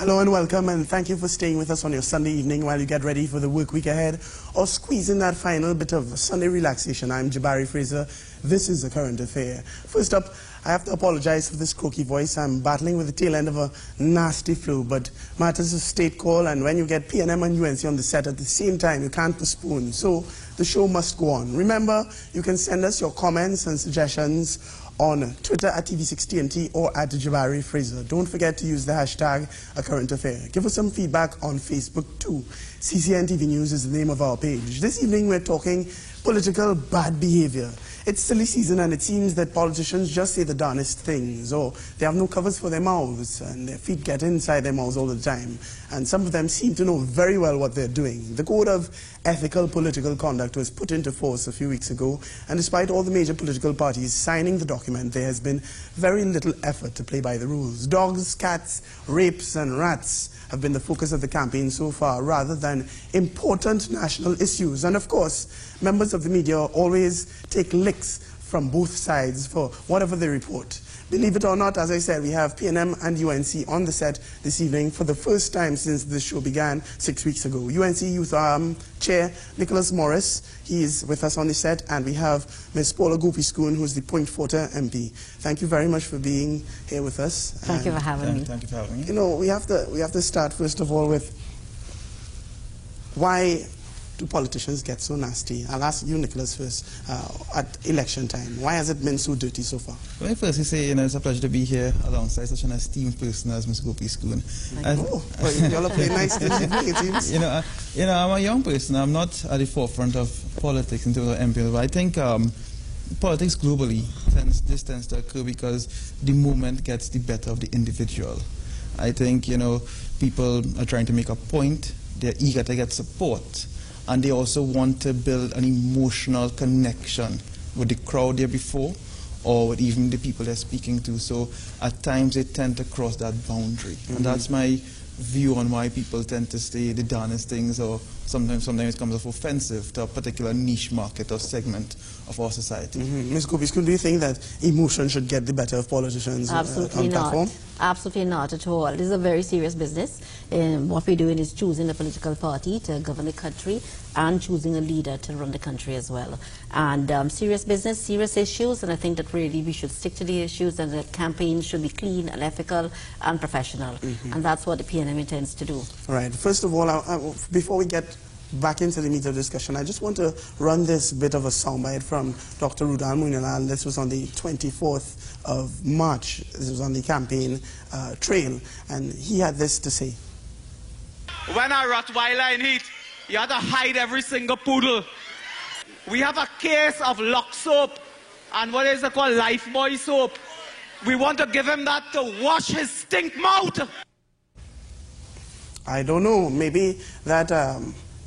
Hello and welcome, and thank you for staying with us on your Sunday evening while you get ready for the work week ahead or squeeze in that final bit of Sunday relaxation. I'm Jabari Fraser. This is A Current Affair. First up, I have to apologize for this croaky voice. I'm battling with the tail end of a nasty flu, but matters of state call, and when you get PNM and UNC on the set at the same time, you can't postpone. So the show must go on. Remember, you can send us your comments and suggestions on Twitter at TV6TNT or at Jabari Fraser. Don't forget to use the hashtag A Current Affair. Give us some feedback on Facebook too. CCN TV News is the name of our page. This evening we're talking political bad behavior. It's silly season, and it seems that politicians just say the darnest things, or they have no covers for their mouths and their feet get inside their mouths all the time. And some of them seem to know very well what they're doing. The Code of Ethical Political Conduct was put into force a few weeks ago, and despite all the major political parties signing the document, there has been very little effort to play by the rules. Dogs, cats, rapes and rats have been the focus of the campaign so far, rather than important national issues. And of course, members of the media always take licks from both sides for whatever they report. Believe it or not, as I said, we have PNM and UNC on the set this evening for the first time since the show began 6 weeks ago. UNC Youth Chair Nicholas Morris, he is with us on the set, and we have Ms. Paula Gopi-Schoon, who is the Point Forter MP. Thank you very much for being here with us. Thank you for having me. Thank you for having me. You know, we have to start first of all with why do politicians get so nasty? I'll ask you, Nicholas, first. At election time, why has it been so dirty so far? Well, I firstly say, it's a pleasure to be here alongside such an esteemed person as Ms. Gopi-Schoon. Y'all are playing nice this evening, it seems. I'm a young person. I'm not at the forefront of politics in terms of MP, but I think politics globally tends to occur because the movement gets the better of the individual. I think, people are trying to make a point. They're eager to get support. And they also want to build an emotional connection with the crowd there before, or with even the people they're speaking to. So at times they tend to cross that boundary. And that's my view on why people tend to say the darnest things, or sometimes it comes off offensive to a particular niche market or segment of our society. Ms. Gopi-Schoon, do you think that emotion should get the better of politicians on platform? Absolutely not at all. This is a very serious business. What we're doing is choosing a political party to govern the country and choosing a leader to run the country as well. And serious business, serious issues, and I think that really we should stick to the issues, and the campaign should be clean and ethical and professional. And that's what the PNM intends to do. All right. First of all, before we get back into the meat of discussion, I just want to run this bit of a soundbite from Dr. Rudal Munilal. This was on the 24th of March. This was on the campaign trail, and he had this to say. When a Rottweiler in heat, you have to hide every single poodle. We have a case of Lux soap and what is it called, Lifebuoy soap. We want to give him that to wash his stink mouth. I don't know, maybe that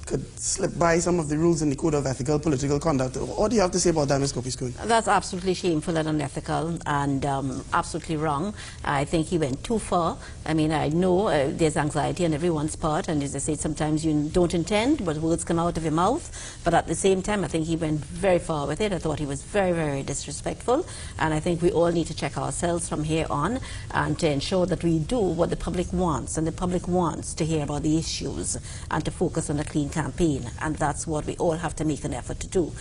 could slip by some of the rules in the Code of Ethical Political Conduct. What do you have to say about that, Ms. Gopi-Schoon? That's absolutely shameful and unethical and absolutely wrong. I think he went too far. I mean, I know there's anxiety on everyone's part, and as I say, sometimes you don't intend, but words come out of your mouth. But at the same time, I think he went very far with it. I thought he was very, very disrespectful, and I think we all need to check ourselves from here on and to ensure that we do what the public wants, and the public wants to hear about the issues and to focus on a clean campaign, and that's what we all have to make an effort to do.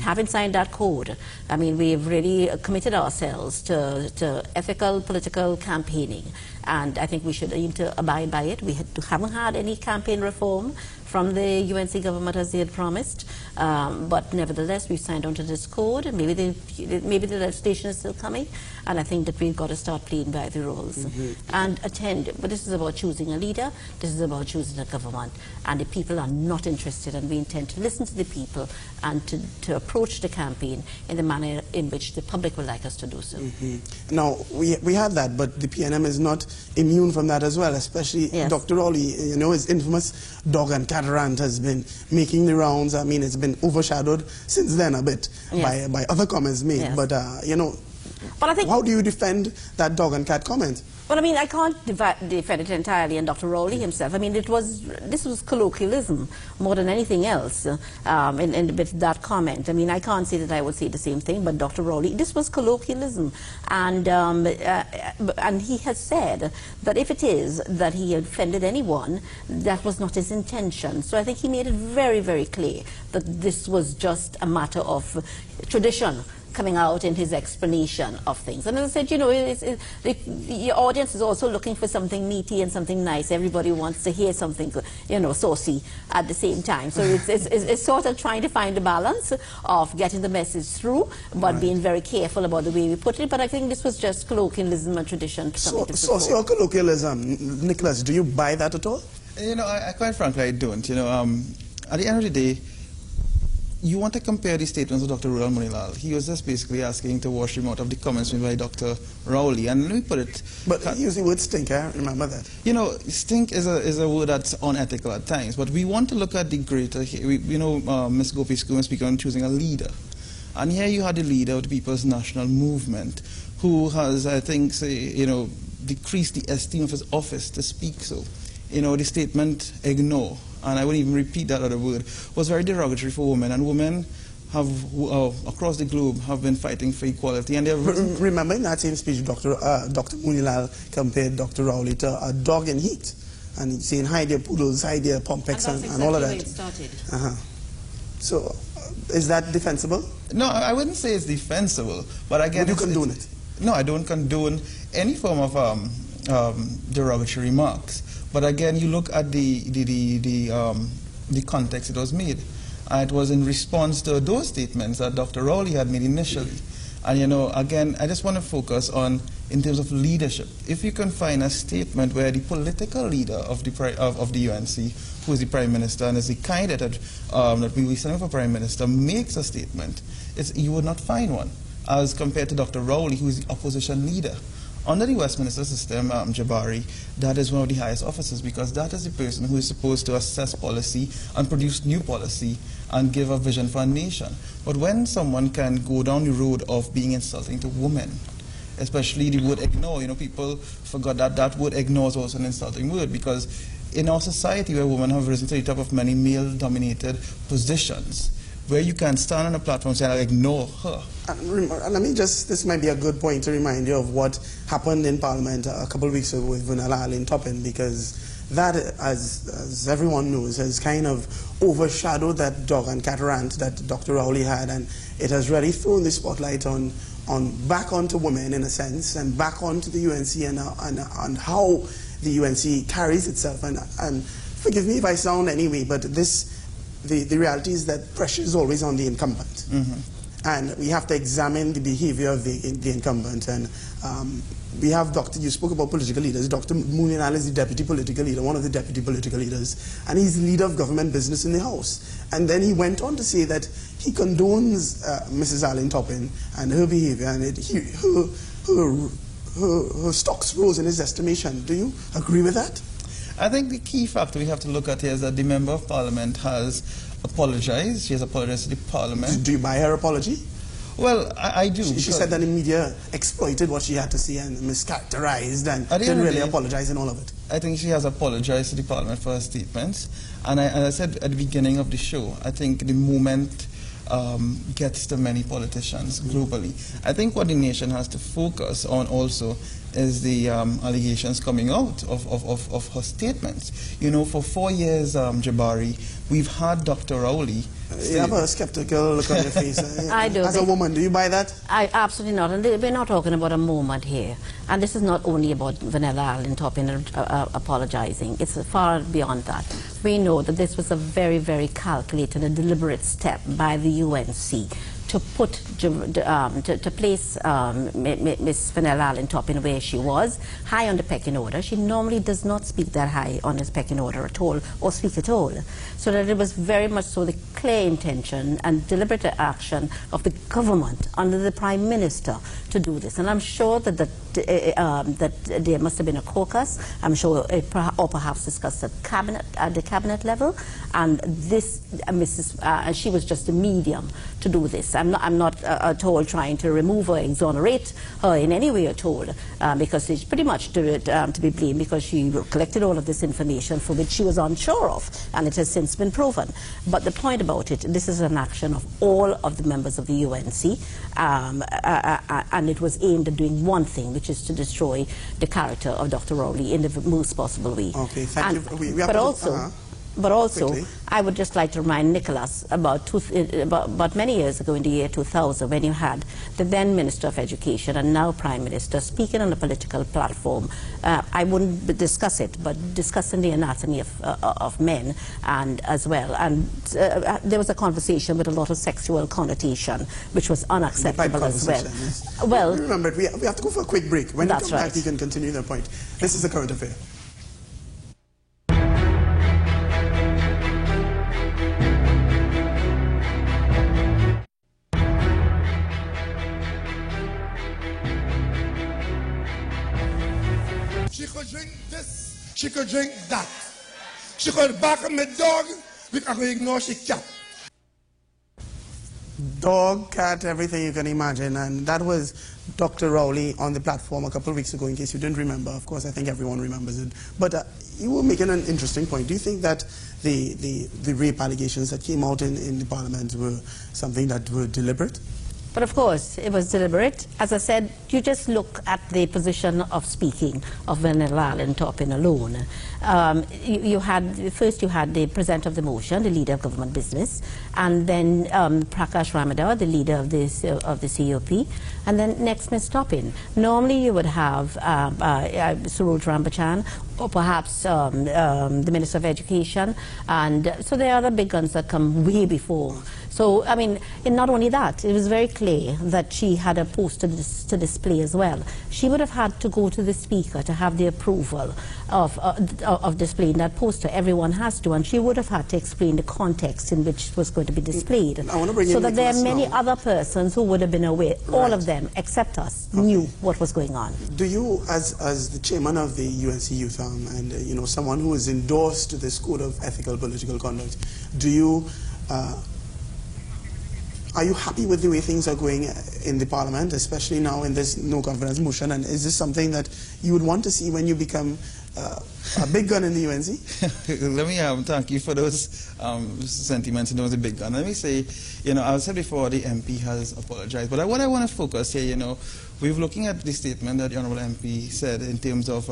Having signed that code, I mean, we've really committed ourselves to ethical political campaigning, and I think we should aim to abide by it. We haven't had any campaign reform from the UNC government as they had promised, but nevertheless we've signed on to this code, and maybe the legislation is still coming, and I think that we've got to start playing by the rules and attend. But this is about choosing a leader, this is about choosing a government, and the people are not interested, and we intend to listen to the people and to approach the campaign in the manner in which the public would like us to do so. Now, we had that, but the PNM is not immune from that as well, especially Dr. Rowley. His infamous dog and cat rant has been making the rounds. I mean, it's been overshadowed since then a bit by other comments made. But, But I think, how do you defend that dog and cat comment? well, I mean, I can't defend it entirely, and Dr. Rowley himself. I mean, this was colloquialism more than anything else with that comment. I mean, I can't say that I would say the same thing, but Dr. Rowley, this was colloquialism. And he has said that if it is that he offended anyone, that was not his intention. So I think he made it very, very clear that this was just a matter of tradition coming out in his explanation of things. And as I said, you know, the audience is also looking for something meaty and something nice. Everybody wants to hear something, you know, saucy at the same time. So it's sort of trying to find a balance of getting the message through, but being very careful about the way we put it. But I think this was just colloquialism and tradition. Saucy or colloquialism, Nicholas, do you buy that at all? You know, I quite frankly, I don't. You know, at the end of the day, you want to compare the statements of Dr. Rulal Munilal. He was just basically asking to wash him out of the comments made by Dr. Rowley. And let me put it... But he used the word stink, I remember that. You know, stink is a word that's unethical at times. But we want to look at the greater... you know, Ms. Gopi Schoon was speaking on choosing a leader. And here you had the leader of the People's National Movement, who has, I think, you know, decreased the esteem of his office to speak so. You know, the statement, ignore, and I wouldn't even repeat that other word, was very derogatory for women. And women have, across the globe, have been fighting for equality. And remember in that same speech, Dr. Munilal compared Dr. Rowley to a dog in heat. And he's saying, hide your poodles, hide your Pompex, and all of that. Started. So, is that defensible? No, I wouldn't say it's defensible. But again, would you condone it? No, I don't condone any form of derogatory remarks. But again, you look at the context it was made. It was in response to those statements that Dr. Rowley had made initially. And, you know, again, I just want to focus on, in terms of leadership, if you can find a statement where the political leader of the UNC, who is the Prime Minister and is the candidate that we will be sending for Prime Minister, makes a statement, you would not find one, as compared to Dr. Rowley, who is the opposition leader. Under the Westminster system, Jabari, that is one of the highest officers, because that is the person who is supposed to assess policy and produce new policy and give a vision for a nation. But when someone can go down the road of being insulting to women, especially the word ignore, you know, people forgot that that word ignore is also an insulting word, because in our society where women have risen to the top of many male-dominated positions, where you can stand on a platform and say, I'll ignore her. And let me just, this might be a good point to remind you of what happened in Parliament a couple of weeks ago with Vanilla Allen Toppin, because that, as everyone knows, has kind of overshadowed that dog and cat rant that Dr. Rowley had, and it has really thrown the spotlight on back onto women, in a sense, and back onto the UNC and how the UNC carries itself. And forgive me if I sound anyway, but the reality is that pressure is always on the incumbent. And we have to examine the behavior of the incumbent. And we have you spoke about political leaders. Dr. Munilal is the deputy political leader, one of the deputy political leaders, and he's the leader of government business in the House. And then he went on to say that he condones Mrs. Allen Toppin and her behavior, and her stocks rose in his estimation. Do you agree with that? I think the key factor we have to look at here is that the Member of Parliament has apologized. She has apologized to the Parliament. Do you buy her apology? Well, I do. She said that the media exploited what she had to say and mischaracterized and didn't really apologize in all of it. I think she has apologized to the Parliament for her statements. And as I said at the beginning of the show, I think the movement gets to many politicians globally. I think what the nation has to focus on also is the allegations coming out of her statements. You know, for 4 years, Jabari, we've had Dr. Rowley. You have a skeptical look on your face. I do. As a woman, do you buy that? Absolutely not. And we're not talking about a moment here. And this is not only about Vanilla Allen Toppin apologizing. It's far beyond that. We know that this was a very, very calculated and deliberate step by the UNC to put to place Miss Vanilla Allen Toppin where she was, high on the pecking order. She normally does not speak that high on his pecking order at all, or speak at all. So that it was very much so the clear intention and deliberate action of the government under the Prime Minister to do this. And I'm sure that there must have been a caucus. I'm sure or perhaps discussed at the cabinet level. And this, she was just a medium to do this. I'm not at all trying to remove or exonerate her in any way at all, because she's pretty much to be blamed, because she collected all of this information for which she was unsure of, and it has since been proven. But the point about it, this is an action of all of the members of the UNC, and it was aimed at doing one thing, which is to destroy the character of Dr. Rowley in the most possible way. Okay, thank you. We have But also, quickly. I would just like to remind Nicholas about many years ago in the year 2000, when you had the then Minister of Education and now Prime Minister speaking on a political platform. I wouldn't discuss it, but discussing the anatomy of men and as well. And there was a conversation with a lot of sexual connotation, which was unacceptable as well. Yes. Well, remember, we have to go for a quick break. When you that's come right. back, you can continue the point. This is the current affair. She could drink this, she could drink that. She could back up my dog, we can ignore she cat. Dog, cat, everything you can imagine. And that was Dr. Rowley on the platform a couple of weeks ago, in case you didn't remember. Of course, I think everyone remembers it. But you were making an interesting point. Do you think that the rape allegations that came out in the parliament were something that were deliberate? But of course, it was deliberate. As I said, you just look at the position of speaking of Vanilla Allen Toppin alone. First you had the presenter of the motion, the leader of government business, and then Prakash Ramadar, the leader of the COP, and then next Ms. Toppin. Normally you would have Saroj Rambachan, or perhaps the Minister of Education, and so there are other big guns that come way before. So, I mean, and not only that, it was very clear that she had a poster to display as well. She would have had to go to the speaker to have the approval of displaying that poster. Everyone has to, and she would have had to explain the context in which it was going to be displayed. I want to bring so in that there are Nicholas many now. other persons who would have been aware. All Right. of them, except us, knew what was going on. Do you, as the chairman of the UNC Youth Arm, and you know, someone who has endorsed this code of ethical political conduct, do you are you happy with the way things are going in the parliament, especially now in this no confidence motion? And is this something that you would want to see when you become a big gun in the UNC? Let me thank you for those sentiments, and those a big gun. Let me say, you know, I said before the MP has apologized, but what I want to focus here, you know, we're looking at the statement that the Honorable MP said in terms of,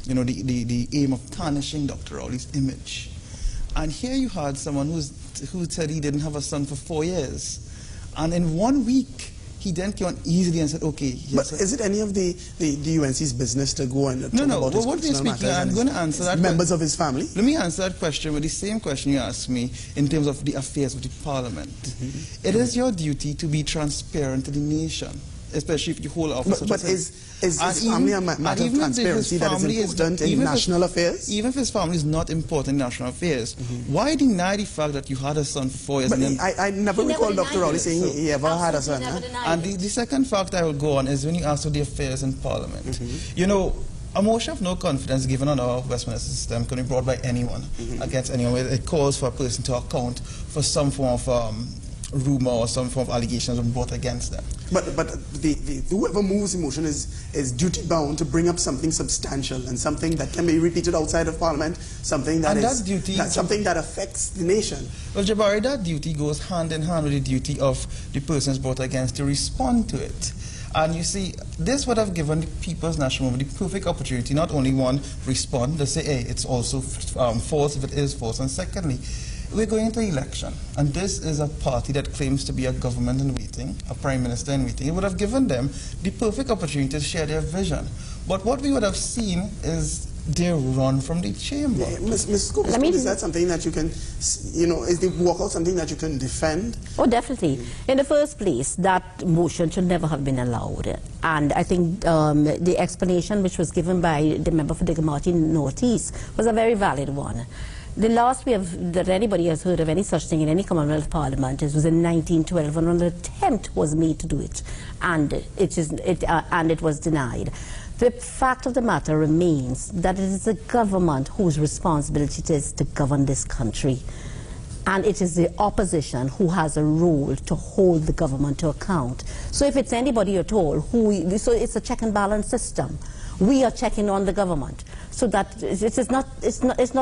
you know, the aim of tarnishing Dr. Rowley's image. And here you had someone who said he didn't have a son for 4 years. And in 1 week, he then came on easily and said, okay. But is it any of the UNC's business to go and talk about his what we're personal speaking, matters I'm and going to answer that. members of his family? Let me answer that question with the same question you asked me in terms of the affairs of the parliament. It is your duty to be transparent to the nation, especially if you hold office. But is his family a matter of transparency that is important in national affairs? Even if his family is not important in national affairs, why deny the fact that you had a son for 4 years? But and then, I never recall Dr. Rowley saying he ever had a son. Huh? and the second fact I will go on is when you ask for the affairs in parliament. You know, a motion of no confidence given on our Westminster system can be brought by anyone against anyone. It calls for a person to account for some form of rumor or some form of allegations brought against them. But whoever moves the motion is duty bound to bring up something substantial and something that can be repeated outside of Parliament, something that something that affects the nation. Well, Jabari, that duty goes hand in hand with the duty of the persons brought against to respond to it. And you see, this would have given the People's National Movement the perfect opportunity, not only one, respond, to say, hey, it's also false if it is false, and secondly, we're going into election, and this is a party that claims to be a government in waiting, a prime minister in waiting. It would have given them the perfect opportunity to share their vision. But what we would have seen is they run from the chamber. Yeah, Ms. Scopes, is that something that you can, you know, is the walkout something that you can defend? Oh, definitely. In the first place, that motion should never have been allowed. And I think the explanation which was given by the member for Digamati Northeast was a very valid one. The last that anybody has heard of any such thing in any Commonwealth Parliament was in 1912, when an attempt was made to do it, and it was denied. The fact of the matter remains that it is the government whose responsibility it is to govern this country. And it is the opposition who has a role to hold the government to account. So if it's anybody at all, so it's a check and balance system. We are checking on the government, so that it's not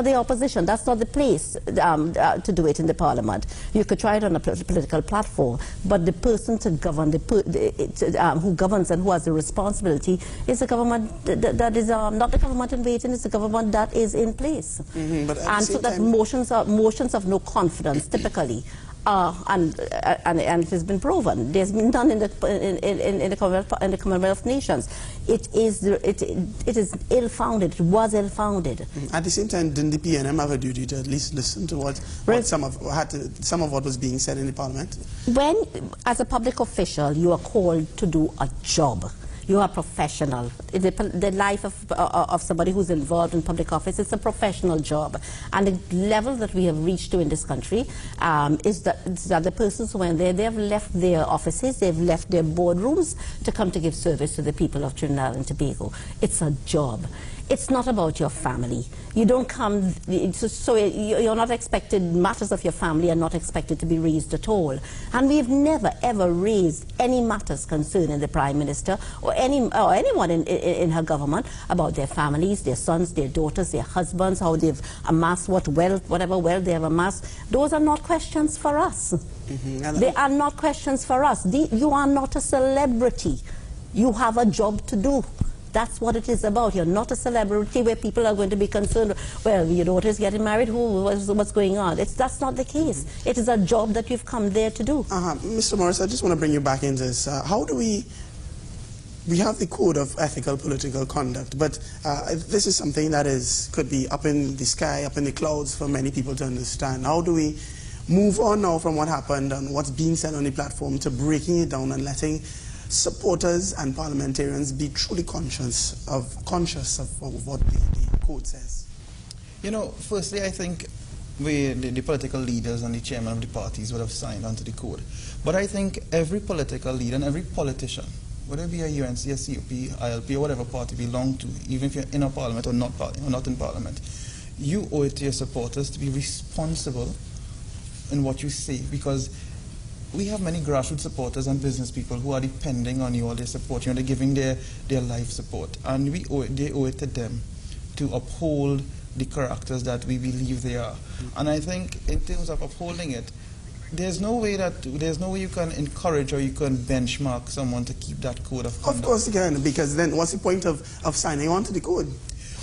the opposition. That's not the place to do it in the parliament. You could try it on a political platform, but the person to govern, who governs and who has the responsibility, is the government that is not the government in waiting. It's the government that is in place. But and so that motions of no confidence typically. And it has been proven. There's been done in the Commonwealth nations. It is ill-founded. It was ill-founded. At the same time, didn't the PNM have a duty to at least listen to some of what was being said in the Parliament? When, as a public official, you are called to do a job, you are professional. The life of somebody who's involved in public office, it's a professional job. And the level that we have reached to in this country is that the persons, when they have left their offices, they've left their boardrooms to come to give service to the people of Trinidad and Tobago. It's a job. It's not about your family. You don't come, so you're not expected, matters of your family are not expected to be raised at all. And we've never, ever raised any matters concerning the Prime Minister or anyone in her government about their families, their sons, their daughters, their husbands, how they've amassed whatever wealth they have amassed. Those are not questions for us. They are not questions for us. You are not a celebrity. You have a job to do. That's what it is about. You're not a celebrity where people are going to be concerned, well, your daughter is getting married, what's going on? That's not the case. It is a job that you've come there to do. Mr. Morris, I just want to bring you back into this. How do we have the code of ethical political conduct, but this is something that could be up in the sky, up in the clouds for many people to understand. How do we move on now from what happened and what's being said on the platform to breaking it down and letting supporters and parliamentarians be truly conscious of what the code says? You know, firstly, I think the political leaders and the chairman of the parties would have signed onto the code. But I think every political leader and every politician, whether it be a UNC, a CUP, ILP, or whatever party you belong to, even if you're in a parliament or not in parliament, you owe it to your supporters to be responsible in what you say, because we have many grassroots supporters and business people who are depending on you or their support. You know, they're giving their life support, and they owe it to them to uphold the characters that we believe they are. And I think in terms of upholding it, there's no way you can encourage or you can benchmark someone to keep that code of conduct. Of course you can, because then what's the point of signing on to the code?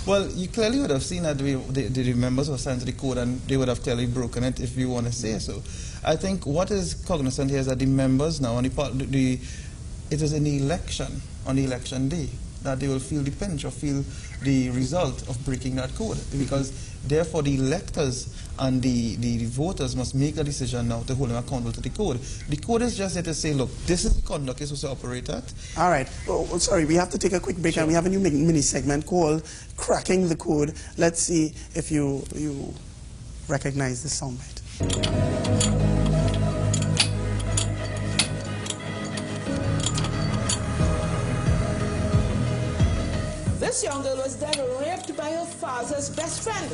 Well, you clearly would have seen that the members who signed to the code, and they would have clearly broken it, if you want to say so. I think what is cognizant here is that the members now, it is an election, on the election day, that they will feel the pinch or feel the result of breaking that code. Because therefore the electors and the voters must make a decision now to hold them accountable to the code. The code is just there to say, look, this is the conduct you're supposed to operate at. All right. Oh, sorry, we have to take a quick break, sure. And we have a new mini segment called Cracking the Code. Let's see if you recognize the soundbite. This young girl was then raped by her father's best friend.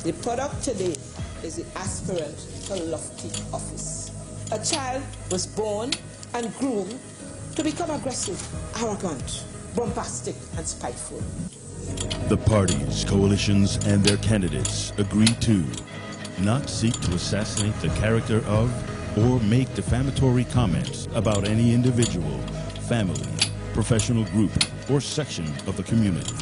The product today is the aspirant for lofty office. A child was born and groomed to become aggressive, arrogant, bombastic, and spiteful. The parties, coalitions, and their candidates agreed to not seek to assassinate the character of or make defamatory comments about any individual, family, professional group, or section of the community.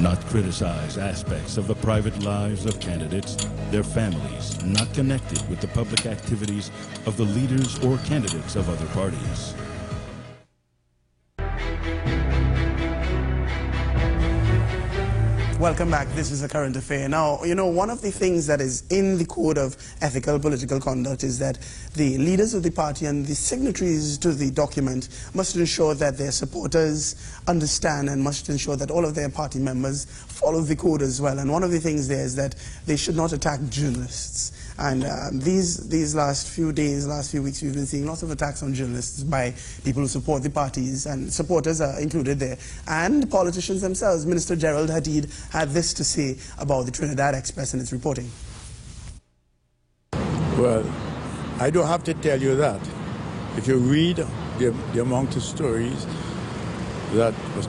Not criticize aspects of the private lives of candidates, their families, not connected with the public activities of the leaders or candidates of other parties. Welcome back. This is A Current Affair. Now, you know, one of the things that is in the Code of Ethical Political Conduct is that the leaders of the party and the signatories to the document must ensure that their supporters understand and must ensure that all of their party members follow the code as well. And one of the things there is that they should not attack journalists. And these last few days, last few weeks, we've been seeing lots of attacks on journalists by people who support the parties, and supporters are included there. And politicians themselves. Minister Gerald Hadid had this to say about the Trinidad Express and its reporting. Well, I don't have to tell you that. If you read the amount of stories that was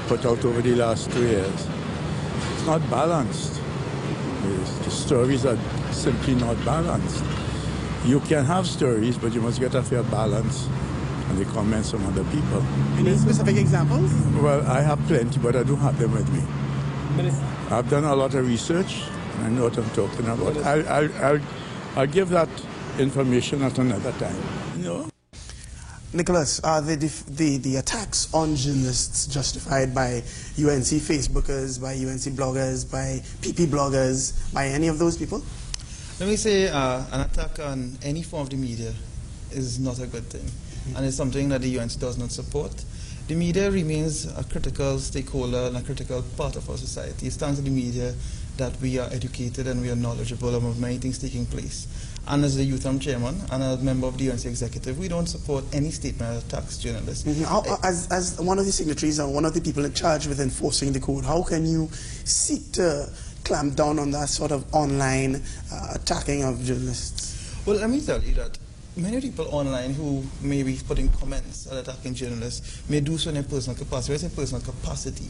put out over the last 2 years, it's not balanced. The stories are simply not balanced. You can have stories, but you must get a fair balance on the comments from other people. Any specific examples? Well, I have plenty, but I don't have them with me. I've done a lot of research, and I know what I'm talking about. I'll give that information at another time. You know? Nicholas, are the attacks on journalists justified by UNC Facebookers, by UNC bloggers, by PP bloggers, by any of those people? Let me say an attack on any form of the media is not a good thing, and it's something that the UNC does not support. The media remains a critical stakeholder and a critical part of our society. It's thanks to the media that we are educated and we are knowledgeable about many things taking place. And as the Youth Chairman and a member of the UNC Executive, we don't support any statement that attacks journalists. As one of the signatories and one of the people in charge with enforcing the code, how can you seek to clamp down on that sort of online attacking of journalists? Well, let me tell you that many people online who may be putting comments and attacking journalists may do so in their personal capacity. When I say personal capacity,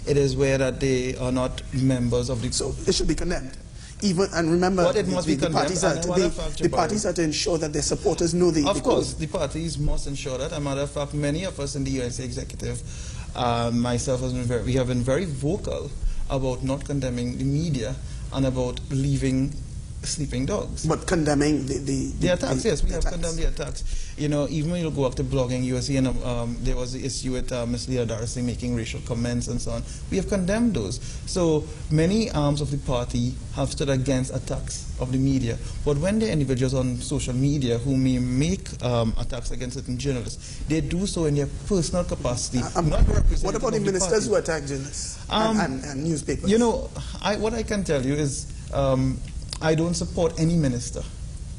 it is where that they are not members of the... So it should be condemned. Even, and remember, the parties are to ensure that their supporters know the Of course, the parties must ensure that. As a matter of fact, many of us in the UNC Executive, myself, we have been very vocal about not condemning the media and about leaving sleeping dogs. But condemning the attacks, yes, we have condemned the attacks. You know, even when you go up to blogging, you will see there was the issue with Ms. Leah Darcy making racial comments and so on. We have condemned those. So many arms of the party have stood against attacks of the media. But when there are individuals on social media who may make attacks against certain journalists, they do so in their personal capacity. What about the ministers who attack journalists and newspapers? You know, what I can tell you is I don't support any minister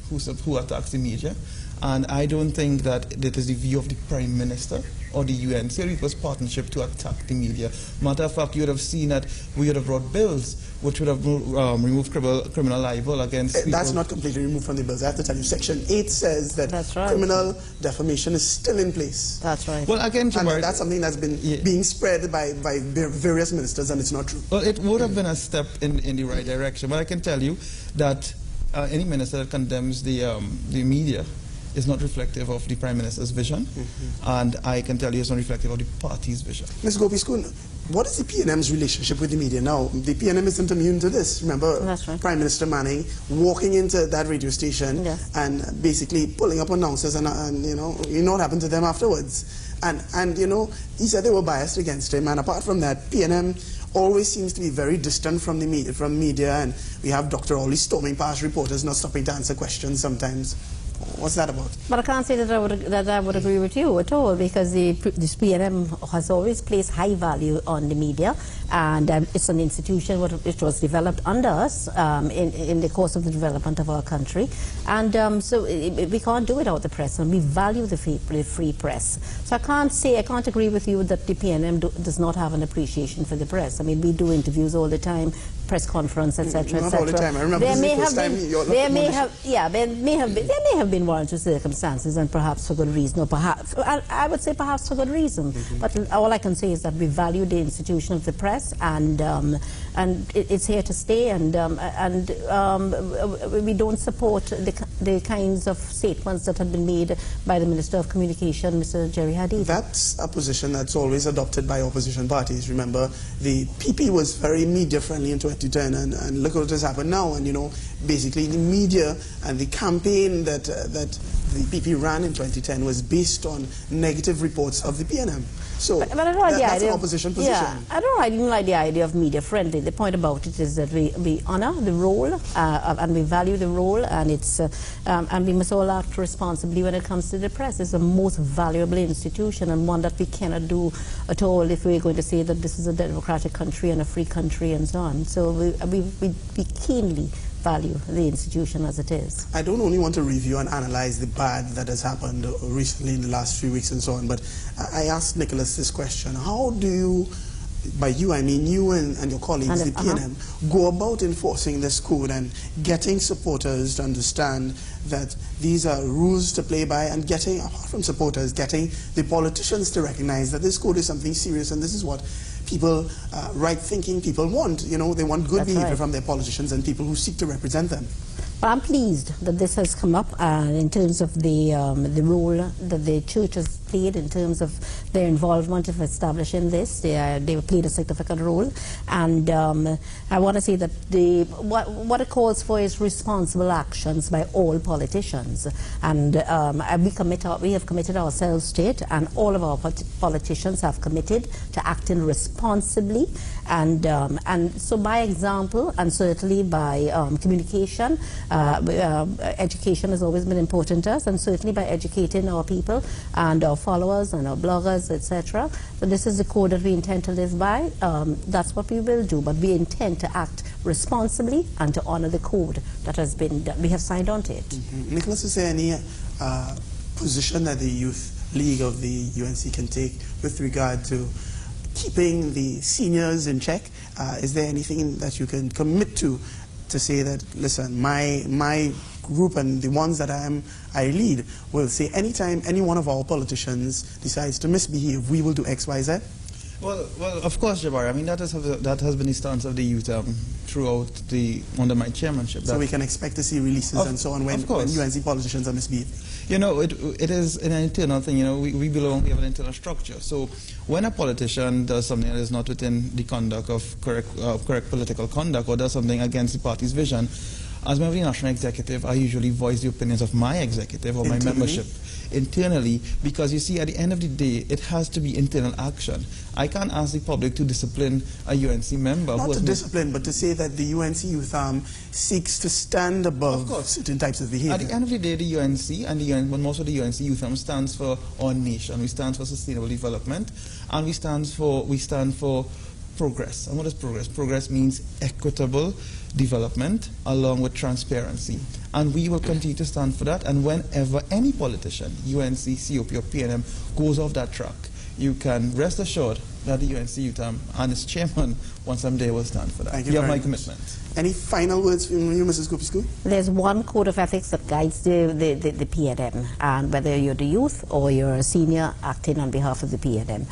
who attacks the media, and I don't think that it is the view of the Prime Minister or the UNC people's partnership to attack the media. Matter of fact, you would have seen that we would have brought bills which would have removed criminal libel against people. That's not completely removed from the bills. I have to tell you, Section 8 says that criminal defamation is still in place. That's right. Well, again, and that's something that's been being spread by various ministers, and it's not true. Well, it would have been a step in the right direction, but I can tell you that any minister that condemns the media is not reflective of the Prime Minister's vision, and I can tell you it's not reflective of the party's vision. Ms. Gopi-Skun, what is the PNM's relationship with the media now? The PNM isn't immune to this. Remember, Prime Minister Manning walking into that radio station and basically pulling up announcers, and you know what happened to them afterwards. And you know, he said they were biased against him, and apart from that, PNM always seems to be very distant from the media, and we have Dr. Ollie storming past reporters, not stopping to answer questions sometimes. What's that about? But I can't say that I would agree with you at all, because this PNM has always placed high value on the media, and it's an institution which was developed under us in the course of the development of our country, and so we can't do without the press, and we value the free press. So I can't agree with you that the PNM does not have an appreciation for the press. I mean, we do interviews all the time, press conference, etc., Not all the time. I remember there may have been warranted circumstances, and perhaps for good reason, or perhaps I would say perhaps for good reason. But all I can say is that we value the institution of the press, and it's here to stay, and we don't support the kinds of statements that have been made by the Minister of Communication, Mr. Jerry Hadid. That's a position that's always adopted by opposition parties. Remember, the PP was very media friendly in 2010, and look what has happened now. And you know, basically the media and the campaign that the PP ran in 2010 was based on negative reports of the PNM. So but I don't like that's an opposition position. Yeah, I don't like the idea of media friendly. The point about it is that we honor the role and we value the role, and it's and we must all act responsibly when it comes to the press. It's the most valuable institution, and one that we cannot do at all if we're going to say that this is a democratic country and a free country and so on. So we keenly value the institution as it is. I don't only want to review and analyze the bad that has happened recently in the last few weeks and so on, but I asked Nicholas this question: how do you by you, I mean you and your colleagues, the PNM, go about enforcing this code and getting supporters to understand that these are rules to play by, and getting, apart from supporters, getting the politicians to recognize that this code is something serious and this is what people, right-thinking people want. You know, they want good behavior from their politicians and people who seek to represent them. Well, I'm pleased that this has come up in terms of the role that the church has played in terms of their involvement of establishing this. They played a significant role, and I want to say that what it calls for is responsible actions by all politicians, and we have committed ourselves to it, and all of our politicians have committed to acting responsibly, and so by example, and certainly by communication. Education has always been important to us, and certainly by educating our people and our followers and our bloggers, etc. So this is the code that we intend to live by. That's what we will do, but we intend to act responsibly and to honor the code that has been that we have signed on to it. Nicholas, is there any position that the Youth League of the UNC can take with regard to keeping the seniors in check? Is there anything that you can commit to say that, listen, my group and the ones that I lead will say anytime any one of our politicians decides to misbehave, we will do X, Y, Z? Well, of course, Jabari. I mean, that has been the stance of the youth throughout under my chairmanship. So we can expect to see releases and so on when UNC politicians are misbehaving. You know, it is an internal thing. You know, we have an internal structure. So when a politician does something that is not within the conduct of correct political conduct, or does something against the party's vision, as member of the National Executive, I usually voice the opinions of my executive or my membership internally, because you see, at the end of the day, it has to be internal action. I can't ask the public to discipline a UNC member. Not to discipline, but to say that the UNC Youth Arm seeks to stand above certain types of behavior. At the end of the day, the UNC and most of the UNC Youth Arm stands for our nation. We stand for sustainable development, and we stand for progress. And what is progress? Progress means equitable development along with transparency. And we will continue to stand for that. And whenever any politician, UNC, COP, or PNM, goes off that track, you can rest assured that the UNC Youth Arm and its chairman, once I'm there, will stand for that. Thank you. You have my commitment. Any final words from you, Mrs. Kupescu? There's one code of ethics that guides the PNM, and whether you're the youth or you're a senior acting on behalf of the PNM.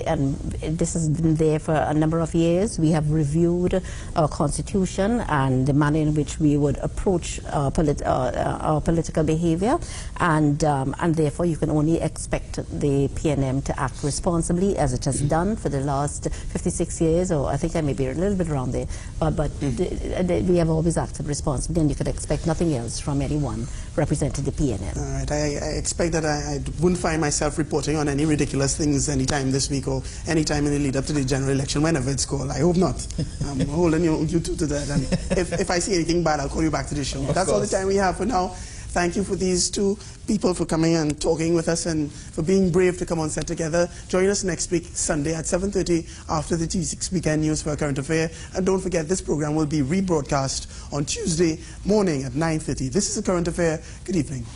And this has been there for a number of years. We have reviewed our constitution and the manner in which we would approach our political behavior, and therefore you can only expect the PNM to act responsibly, as it has done for the last 56 years, or I think I may be a little bit around there, but we have always acted responsibly, and you could expect nothing else from anyone representing the PNM. All right, I expect that I wouldn't find myself reporting on any ridiculous things anytime this week or anytime in the lead up to the general election, whenever it's called. I hope not. I'm holding you two to that, and if I see anything bad, I'll call you back to the show. That's all the time we have for now. Thank you for these two people for coming and talking with us and for being brave to come on set together. Join us next week, Sunday at 7:30 after the T6 Weekend News for a Current Affair. And don't forget, this program will be rebroadcast on Tuesday morning at 9:30. This is a Current Affair. Good evening.